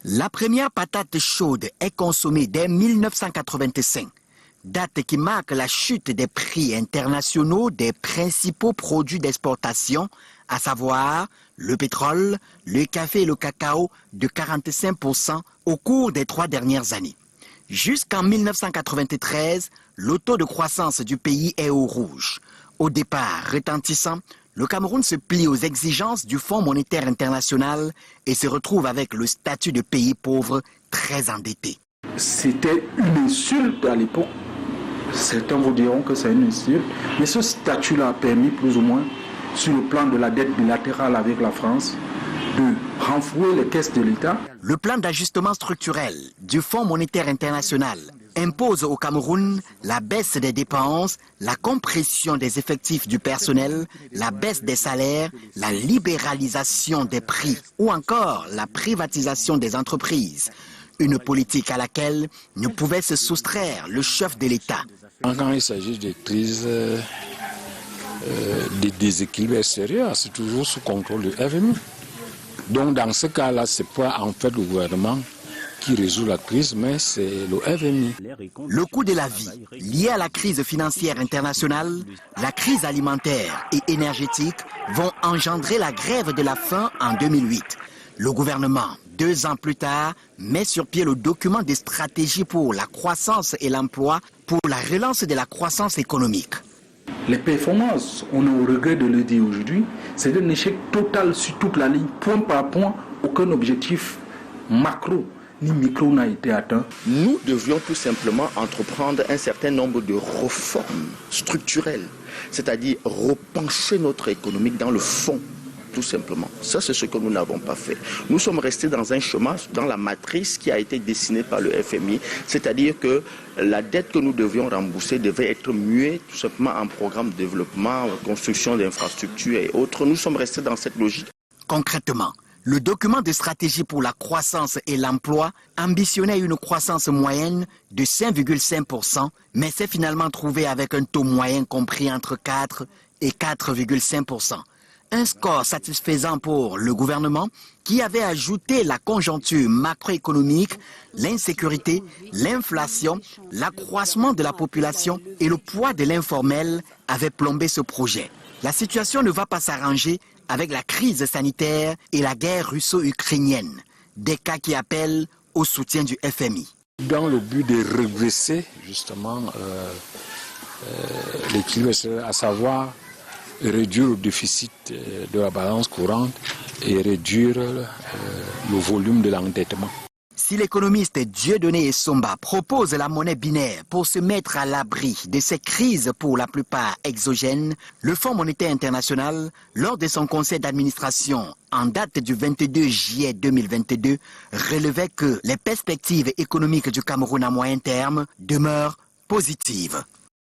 La première patate chaude est consommée dès 1985, date qui marque la chute des prix internationaux des principaux produits d'exportation, à savoir le pétrole, le café et le cacao de 45% au cours des 3 dernières années. Jusqu'en 1993, le taux de croissance du pays est au rouge. Au départ retentissant, le Cameroun se plie aux exigences du Fonds monétaire international et se retrouve avec le statut de pays pauvre très endetté. C'était une insulte à l'époque. Certains vous diront que c'est une insulte, mais ce statut-là a permis plus ou moins, sur le plan de la dette bilatérale avec la France, de renflouer les caisses de l'État. Le plan d'ajustement structurel du Fonds monétaire international impose au Cameroun la baisse des dépenses, la compression des effectifs du personnel, la baisse des salaires, la libéralisation des prix ou encore la privatisation des entreprises. Une politique à laquelle ne pouvait se soustraire le chef de l'État. Quand il s'agit de crises, des déséquilibres extérieurs, c'est toujours sous contrôle du FMI. Donc dans ce cas-là, ce n'est pas en fait le gouvernement qui résout la crise, mais c'est le FMI. Le coût de la vie, lié à la crise financière internationale, la crise alimentaire et énergétique vont engendrer la grève de la faim en 2008. Le gouvernement, 2 ans plus tard, met sur pied le document des stratégies pour la croissance et l'emploi pour la relance de la croissance économique. Les performances, on est au regret de le dire aujourd'hui, c'est un échec total sur toute la ligne, point par point, aucun objectif macro ni micro n'a été atteint. Nous devions tout simplement entreprendre un certain nombre de réformes structurelles, c'est-à-dire repencher notre économie dans le fond, tout simplement. Ça, c'est ce que nous n'avons pas fait. Nous sommes restés dans un chemin, dans la matrice qui a été dessinée par le FMI, c'est-à-dire que la dette que nous devions rembourser devait être muée tout simplement en programme de développement, construction d'infrastructures et autres. Nous sommes restés dans cette logique. Concrètement, le document de stratégie pour la croissance et l'emploi ambitionnait une croissance moyenne de 5,5%, mais s'est finalement trouvé avec un taux moyen compris entre 4 et 4,5%. Un score satisfaisant pour le gouvernement qui avait ajouté la conjoncture macroéconomique, l'insécurité, l'inflation, l'accroissement de la population et le poids de l'informel avait plombé ce projet. La situation ne va pas s'arranger avec la crise sanitaire et la guerre russo-ukrainienne, des cas qui appellent au soutien du FMI. Dans le but de redresser justement l'équilibre, à savoir réduire le déficit de la balance courante et réduire le volume de l'endettement. Si l'économiste Dieudonné Essomba propose la monnaie binaire pour se mettre à l'abri de ces crises pour la plupart exogènes, le Fonds monétaire international, lors de son conseil d'administration en date du 22 juillet 2022, relevait que les perspectives économiques du Cameroun à moyen terme demeurent positives.